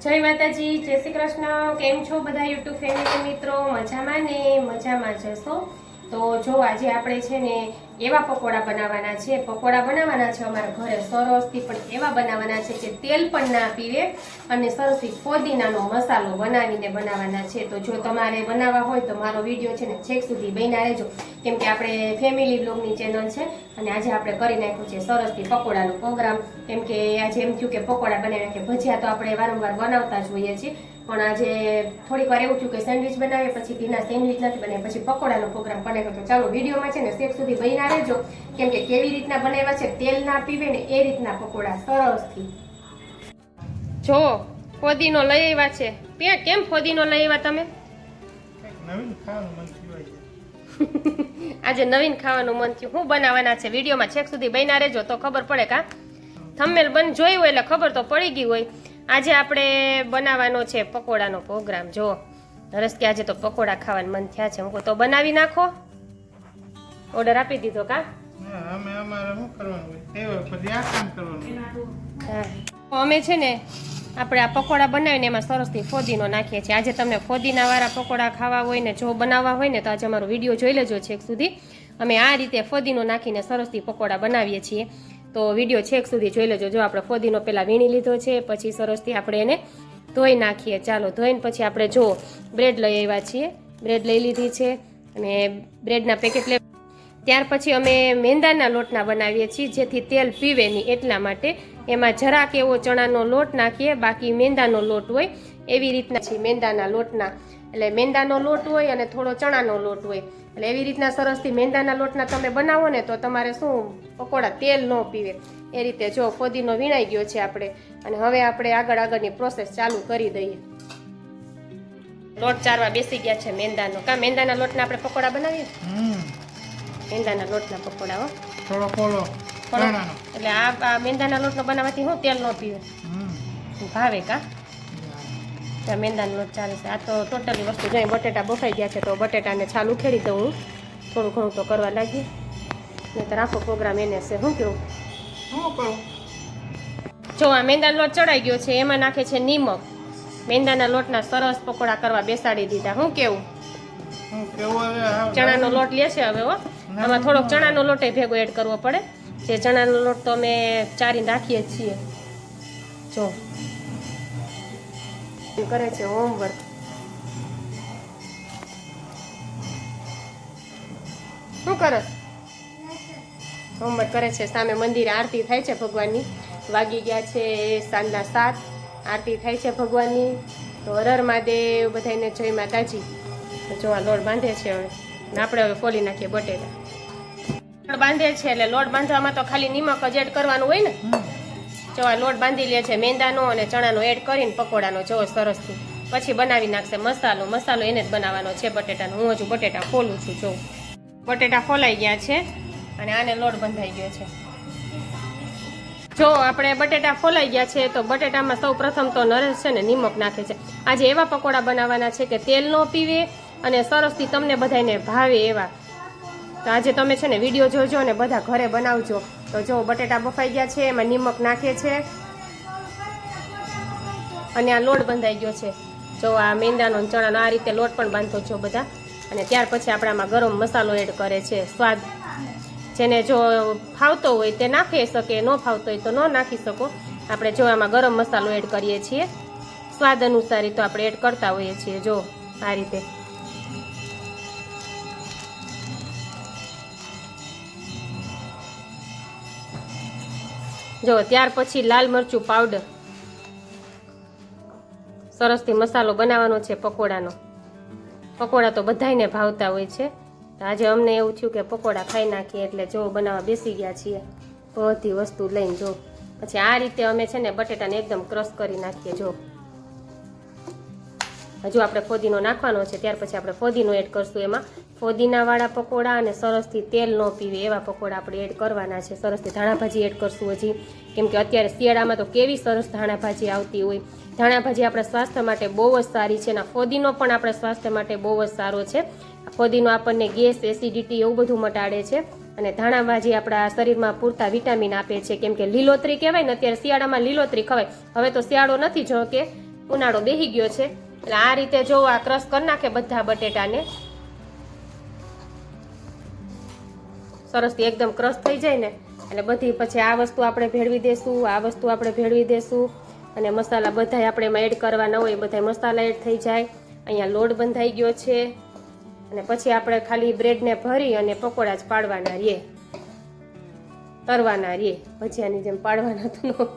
જય માતાજી, જય શ્રી કૃષ્ણ। કેમ છો બધા યુટ્યુબ ફેમિલી મિત્રો? મજામાં ને? મજામાં જશો તો જો આજે આપણે છે ને એવા પકોડા બનાવવાના છે। પકોડા બનાવવાના છે અમારા ઘરે સરસથી, પણ એવા બનાવવાના છે કે તેલ પણ ના પીવે અને સરસથી ફોદીનાનો મસાલો બનાવીને બનાવવાના છે। તો જો તમારે બનાવવા હોય તો મારો વિડીયો છે ને છેક સુધી બન્યા રહેજો, કેમ કે આપણે ફેમિલી બ્લોગની ચેનલ છે અને આજે આપણે કરી નાખ્યું છે સરસથી પકોડાનો પ્રોગ્રામ। કેમ કે આજે એમ થયું કે પકોડા બનાવ્યા, કે ભજીયા તો આપણે વારંવાર બનાવતા જ હોઈએ છીએ, પણ આજે થોડીક વાર એવું થયું કે સેન્ડવિચ બનાવીએ, પછી દીના સેન્ડવિચ નથી બનાવ્યા, પછી પકોડાનો પ્રોગ્રામ બનાવ્યો। તો ચાલો વિડીયોમાં છે ને છેક સુધી બન્યા રહેજો, કેમ કે કેવી રીતના બનાવ્યા છે, તેલ ના પીવે ને એ રીતના પકોડા સરસથી। જો ફોદીનો લઈ આવ્યા છે। કેમ ફોદીનો લઈ આવ્યા તમે? આજે નવીન ખાવાનું મન થયું। હું બનાવવાના છે વિડીયોમાં છેક સુધી બન્યા રહેજો તો ખબર પડે। કા થંબનેલ બંધ જોયું હોય એટલે ખબર તો પડી ગઈ હોય। આજે આપણે બનાવવાનો છે પકોડાનો પ્રોગ્રામ। જો નરેશ કે આજે તો પકોડા ખાવાનું મન થયા છે, હું તો બનાવી નાખો, ઓર્ડર આપી દીધો। કા અમે છે ને આપણે આ પકોડા બનાવીને એમાં સરસથી ફોદીનો નાખીએ છીએ। આજે તમને ફોદીનાવાળા પકોડા ખાવા હોય ને જો બનાવવા હોય ને તો આજે અમારો વિડીયો જોઈ લેજો છેક સુધી। અમે આ રીતે ફોદીનો નાખીને સરસથી પકોડા બનાવીએ છીએ, તો વિડીયો છેક સુધી જોઈ લેજો। જો આપણે ફોદીનો પહેલાં વીણી લીધો છે, પછી સરસથી આપણે એને ધોઈ નાખીએ। ચાલો ધોઈને પછી આપણે જો બ્રેડ લઈ આવ્યા છીએ, બ્રેડ લઈ લીધી છે અને બ્રેડના પેકેટ લઈ, ત્યાર પછી અમે મેંદાના લોટના બનાવીએ છીએ, જેથી તેલ પીવે નહીં એટલા માટે। એમાં જરાક એવો ચણાનો લોટ નાખીએ, બાકી મેંદાનો લોટ હોય એવી રીતના છે મેંદાના લોટના, એટલે મેંદાનો લોટ હોય અને થોડો ચણાનો લોટ હોય, એટલે એવી રીતના સરસથી મેંદાના લોટના તમે બનાવો ને તો તમારે શું પકોડા તેલ ન પીવે એ રીતે। જો ફોદીનો વીણાઈ ગયો છે આપણે, અને હવે આપણે આગળની પ્રોસેસ ચાલુ કરી દઈએ। લોટ ચારવા બેસી ગયા છે મેંદાનો। કા મેંદાના લોટના આપણે પકોડા બનાવીએ, મેંદાના લોટના પકોડા હો, થોડો કોળો એટલે આ મેંદાના લોટનો બનાવવાથી શું તેલ ન પીવે, ભાવે। કા મેંદાનો લોટ ચાલે છે। આ તો ટોટલી વસ્તુ જોઈએ, બટેટા બફાઈ ગયા છે તો બટેટાને છાલ ઉખેડી દઉં હું, થોડું ઘણું તો કરવા લાગી, નહીંતર આખો પ્રોગ્રામ એને છે। શું કેવું? જો આ મેંદાનો લોટ ચડાઈ ગયો છે, એમાં નાખે છે નિમક। મેંદાના લોટના સરસ પકોડા કરવા બેસાડી દીધા। શું કેવું? ચણાનો લોટ લે છે હવે હો, આમાં થોડોક ચણાનો લોટ ભેગો એડ કરવો પડે, જે ચણાનો લોટ તો અમે ચારીને રાખીએ જ છીએ। જો કરે છે હોમવર્ક, શું કરે? હોમવર્ક કરે છે। સામે મંદિરે આરતી થાય છે ભગવાનની, વાગી ગયા છે સાંજના 7, આરતી થાય છે ભગવાનની। તો હર મહાદેવ બધાને જય માતાજી। જો આ લોટ બાંધે છે હવે, આપણે હવે ફોલી નાખીએ બટેટા। લોટ બાંધે છે એટલે લોટ બાંધવામાં તો ખાલી નિમક જ એડ કરવાનું હોય ને। જો આ લોટ બાંધી લે છે મેંદાનો અને ચણાનો એડ કરીને પકોડાનો, જો સરસથી પછી બનાવી નાખશે મસાલો। મસાલો એને જ બનાવવાનો છે બટેટાનો। હું હજુ બટેટા ફોલું છું। જો બટેટા ફોલાઈ ગયા છે અને આને લોટ બંધાઈ ગયો છે। જો આપણે બટેટા ફોલાઈ ગયા છે તો બટેટામાં સૌ પ્રથમ તો નરેશ છે ને નિમક નાખે છે। આજે એવા પકોડા બનાવવાના છે કે તેલ ન પીવે અને સરસથી તમને બધાને ભાવે એવા। તો આજે તમે છે ને વિડીયો જોજો અને બધા ઘરે બનાવજો। તો જો બટેટા બફાઈ ગયા છે, એમાં નિમક નાખે છે અને આ લોટ બંધાઈ ગયો છે। જો આ મેંદાનો ચણાનો આ રીતે લોટ પણ બાંધો છો બધા, અને ત્યાર પછી આપણે આમાં ગરમ મસાલો એડ કરે છે। સ્વાદ જેને જો ફાવતો હોય તે નાખી શકે, ન ફાવતો હોય તો ન નાખી શકો। આપણે જો આમાં ગરમ મસાલો એડ કરીએ છીએ, સ્વાદ અનુસાર તો આપણે એડ કરતા હોઈએ છીએ। જો આ રીતે જો ત્યાર પછી લાલ મરચું પાવડર, સરસથી મસાલો બનાવવાનો છે પકોડાનો। પકોડા તો બધાયને ભાવતા હોય છે, આજે અમને એવું થયું કે પકોડા ખાઈ નાખીએ એટલે જો બનાવવા બેસી ગયા છીએ બધી વસ્તુ લઈને। જો પછી આ રીતે અમે છે ને બટેટાને એકદમ ક્રશ કરી નાખીએ। જો હજુ આપણે ફોદીનો નાખવાનો છે, ત્યાર પછી આપણે ફોદીનો એડ કરશું એમાં। ફોદીનાવાળા પકોડા અને સરસથી તેલ ન પીવે એવા પકોડા આપણે એડ કરવાના છે। સરસથી ધાણાભાજી એડ કરશું હજી, કેમ કે અત્યારે શિયાળામાં તો કેવી સરસ ધાણાભાજી આવતી હોય। ધાણાભાજી આપણા સ્વાસ્થ્ય માટે બહુ જ સારી છે, અને ફોદીનો પણ આપણા સ્વાસ્થ્ય માટે બહુ જ સારો છે। ફોદીનો આપણને ગેસ, એસિડિટી એવું બધું મટાડે છે, અને ધાણાભાજી આપણા શરીરમાં પૂરતા વિટામિન આપે છે, કેમ કે લીલોતરી કહેવાય ને, અત્યારે શિયાળામાં લીલોતરી ખવાય। હવે તો શિયાળો નથી, જો કે ઉનાળો બેસી ગયો છે એટલે આ રીતે જો આ ક્રશ કરી નાખે બધા બટેટાને સરસથી એકદમ ક્રશ થઈ જાય ને એટલે બધી પછી આ વસ્તુ આપણે ભેળવી દેશું, આ વસ્તુ આપણે ભેળવી દેશું અને મસાલા બધા આપણે એમાં એડ કરવાના હોય બધા મસાલા એડ થઈ જાય. અહીંયા લોટ બંધાઈ ગયો છે અને પછી આપણે ખાલી બ્રેડને ભરી અને પકોડા જ પાડવાના રહીએ, તરવાના રહીએ, ભજીયાની જેમ પાડવાના તો જો.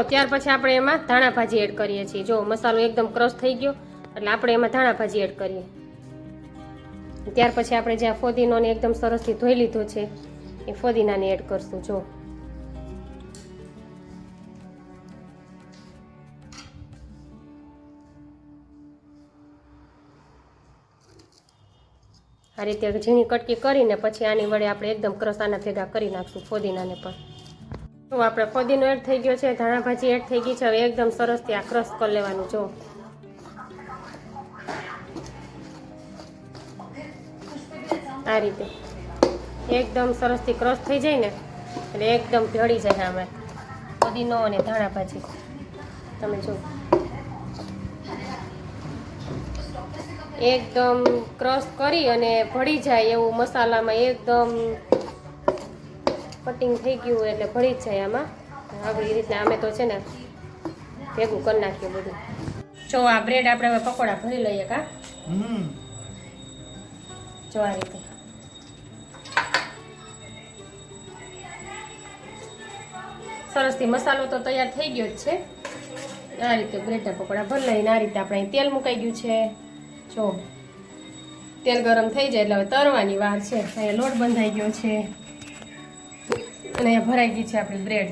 ત્યાર પછી આપણે એમાં ધાણા ભાજી એડ કરીએ છીએ. જો મસાલો એકદમ ક્રશ થઈ ગયો એટલે આપણે એમાં ધાણા ભાજી એડ કરીએ. ત્યાર પછી આપણે જ્યાં ફોદીનોને એકદમ સરસથી ધોઈ લીધો છે એ ફોદીનાને એડ કરશું. જો આ રીતે ઝીણી કટકી કરીને પછી આની વડે આપણે એકદમ ક્રશ આના ભેગા કરી નાખશું ફોદીનાને પણ. તો આપણે ફોદીનો એડ થઈ ગયો છે, ધાણા ભાજી એડ થઈ ગઈ છે. હવે એકદમ સરસથી આ ક્રશ કરી લેવાનું. જો આ રીતે એકદમ સરસથી ક્રશ થઈ જાય ને એટલે એકદમ ભળી જાય આમાં ફોદીનો અને ધાણા ભાજી. તમે જો એકદમ ક્રશ કરી અને ભળી જાય એવું મસાલામાં એકદમ કટિંગ થઈ ગયું હોય એટલે ભળી જ જાય આમાં. આવી રીતના અમે તો છે ને ભેગું કરી નાખ્યું બધું. જો આ બ્રેડ આપણે હવે પકોડા ભરી લઈએ. કા જો આ રીતે સરસથી મસાલો તો તૈયાર થઈ ગયો જ છે. આ રીતે બ્રેડના પકોડા ભરી લઈને આ રીતે આપણે તેલ મુકાઈ ગયું છે. જો તેલ ગરમ થઈ જાય એટલે હવે તરવાની વાર છે. અહીંયા લોટ બંધાઈ ગયો છે અને અહીંયા ભરાઈ ગઈ છે આપણી બ્રેડ.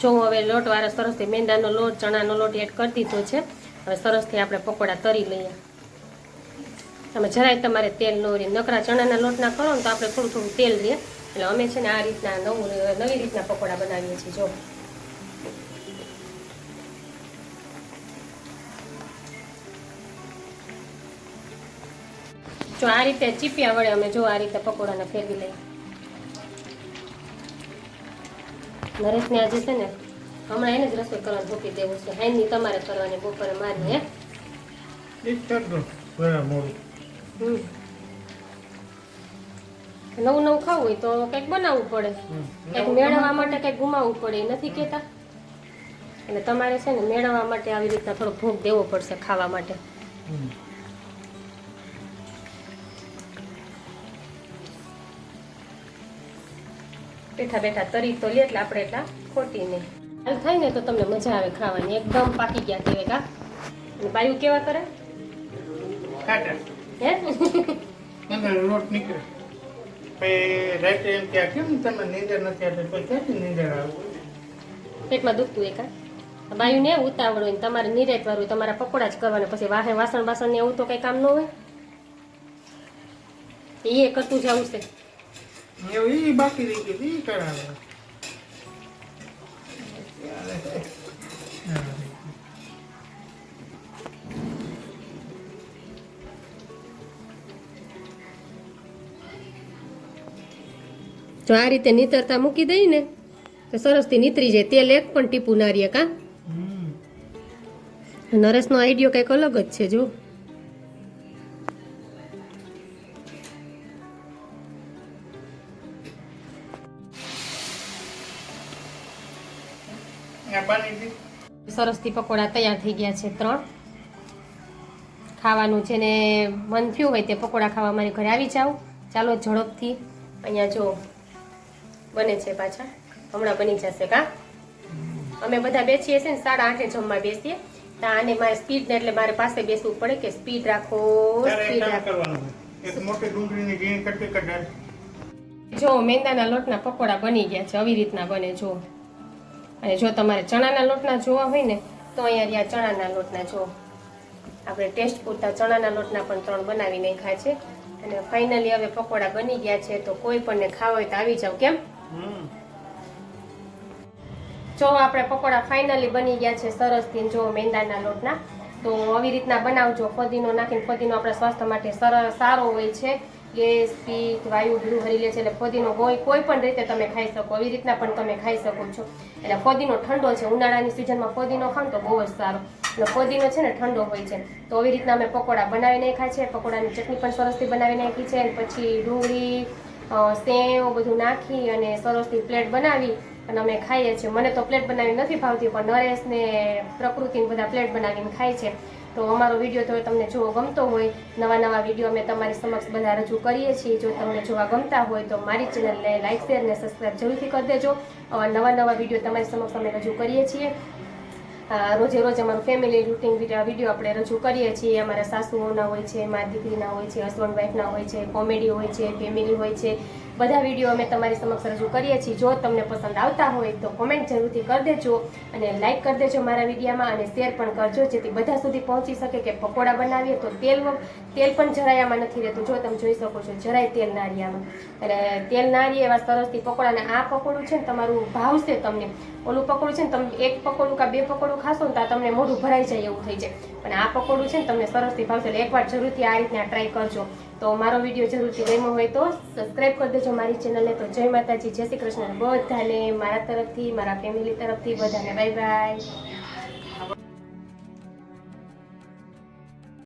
જો હવે લોટવાળા સરસથી મેંદાનો લોટ, ચણાનો લોટ એડ કરી દીધો છે. હવે સરસથી આપણે પકોડા તરી લઈએ. તમે જરાય તમારે તેલ ન રહે, નકરા ચણાના લોટના કરો ને તો આપણે થોડું થોડું તેલ રહે. એટલે અમે છે ને આ રીતના નવી રીતના પકોડા બનાવીએ છીએ. જો આ રીતે ચીપિયા વડે અમે જો આ રીતે પકોડાને ફેરવી લઈએ. નરેશને આજે છે ને હમણાં એને જ રસોઈ કરવાનું મૂકી દેવું છે. હાઈની તમારે કરવાની, બપોરે મારી. નવું નવું ખાવું હોય તો કંઈક બનાવવું પડે, કંઈક મેળવવા માટે કંઈક ગુમાવવું પડે, નથી કહેતા? એટલે તમારે છે ને મેળવવા માટે આવી રીતના થોડો ભોગ દેવો પડશે ખાવા માટે. બેઠા બેઠા તરી તો લે એટલે આપણે એટલા ખોટી નહીં. હાલ થાય ને તો તમને મજા આવે ખાવાની. એકદમ પાકી ગયા કહેવાય. કા અને બાયું કેવા કરે? હે લોટ નીકળે રાતે એમ કે કેમ તમે નીંદર નથી આવતી, પછી ક્યાંથી નીંદર આવે? પેટમાં દુખતું હોય. કા બાયું ને ઉતાવળ હોય, તમારે નિરાત વાળું, તમારા પકોડા જ કરવાના, પછી વાસણ બાસણ ને એવું તો કઈ કામ ન હોય. એ કરતું જવું છે. એવું બાકી રહી ગયું એ કરાવે. જો આ રીતે નીતરતા મૂકી દઈ ને તો સરસથી નીતરી જાય, તેલ એક પણ ટીપું ના રહે. કા નરેશનો આઈડિયો કંઈક અલગ જ છે. જો સરસથી પકોડા તૈયાર થઈ ગયા છે 3. ખાવાનું જેને મન થયું હોય તે પકોડા ખાવા મારી ઘરે આવી જાઓ. ચાલો ઝડપથી. અહીંયા જો બને છે પાછા, હમણાં બની જશે. કા અમે બધા બેસીએ છીએ ને 8:30 જમવા બેસીએ તો આને મારે સ્પીડ ને એટલે મારે પાસે બેસવું પડે કે સ્પીડ રાખો, સ્પીડ રાખો. એક મોટી ડુંગળીની ઝીણી કટકી કઢાય. જો મેંદાના લોટના પકોડા બની ગયા છે. આવી રીતના બને. જો અને જો તમારે ચણાના લોટના જોવા હોય ને તો અહીંયા રહ્યા ચણાના લોટના જો આપણે ટેસ્ટ પૂરતા ચણાના લોટના પણ 3 બનાવી નાખ્યા છે. અને ફાઇનલી હવે પકોડા બની ગયા છે, તો કોઈ પણને ખાવા હોય તો આવી જાવ. કેમ જો આપણે પકોડા ફાઇનલી બની ગયા છે સરસથી જો મેંદાના લોટના. તો આવી રીતના બનાવજો, ફોદીનો નાખીને. ફોદીનો આપણા સ્વાસ્થ્ય માટે સારો હોય છે. ગેસ, પિત્ત, વાયુ બધું હરી લે છે. એટલે ફોદીનો કોઈ પણ રીતે તમે ખાઈ શકો, આવી રીતના પણ તમે ખાઈ શકો છો. એટલે ફોદીનો ઠંડો છે, ઉનાળાની સિઝનમાં ફોદીનો ખાવ તો બહુ જ સારો. એટલે ફોદીનો છે ને ઠંડો હોય છે. તો આવી રીતના અમે પકોડા બનાવી નાખ્યા છે. પકોડાની ચટણી પણ સરસથી બનાવી નાખી છે. અને પછી ડુંગળી, સેવ બધું નાખી અને સરસથી પ્લેટ બનાવી અને અમે ખાઈએ છીએ. મને તો પ્લેટ બનાવી નથી ભાવતી, પણ નરેશ ને પ્રકૃતિને બધા પ્લેટ બનાવીને ખાય છે. તો અમારો વિડીયો તો તમને જોવો ગમતો હોય, નવા વિડીયો અમે તમારી સમક્ષ બધા રજૂ કરીએ છીએ. જો તમને જોવા ગમતા હોય તો મારી ચેનલને લાઇક, શેર અને સબસ્ક્રાઈબ જરૂરથી કરી દેજો. નવા વિડીયો તમારી સમક્ષ અમે રજૂ કરીએ છીએ. રોજે રોજ અમારું ફેમિલી રૂટીન વિડીયો આપણે રજૂ કરીએ છીએ. અમારા સાસુઓના હોય છે, મારા દીકરીના હોય છે, હસબન્ડ વાઈફના હોય છે, કોમેડી હોય છે, ફેમિલી હોય છે. બધા વિડીયો અમે તમારી સમક્ષ રજૂ કરીએ છીએ. જો તમને પસંદ આવતા હોય તો કોમેન્ટ જરૂરથી કરી દેજો અને લાઇક કરી દેજો મારા વિડીયોમાં અને શેર પણ કરજો, જેથી બધા સુધી પહોંચી શકે કે પકોડા બનાવીએ તો તેલ પણ જરાય આમાં નથી રહેતું. જો તમે જોઈ શકો છો, જરાય તેલ ના રહે આમાં. એટલે તેલ ના રહે એવા સરસથી પકોડા. અને આ પકોડું છે ને તમારું ભાવશે તમને. ઓલું પકોડું છે ને તમે એક પકોડું કે 2 પકોડું ખાશો ને તો તમને મોઢું ભરાઈ જાય એવું થઈ જાય. પણ આ પકોડું છે ને તમને સરસથી ભાવશે. એટલે એકવાર જરૂરથી આ રીતના ટ્રાય કરજો. તો મારો વિડીયો જરૂરથી ગમ્યો હોય તો સબસ્ક્રાઈબ કરી દેજો મારી ચેનલને. તો જય માતાજી, જય શ્રી કૃષ્ણ બધાને મારા તરફથી, મારા ફેમિલી તરફથી બધાને બાય બાય.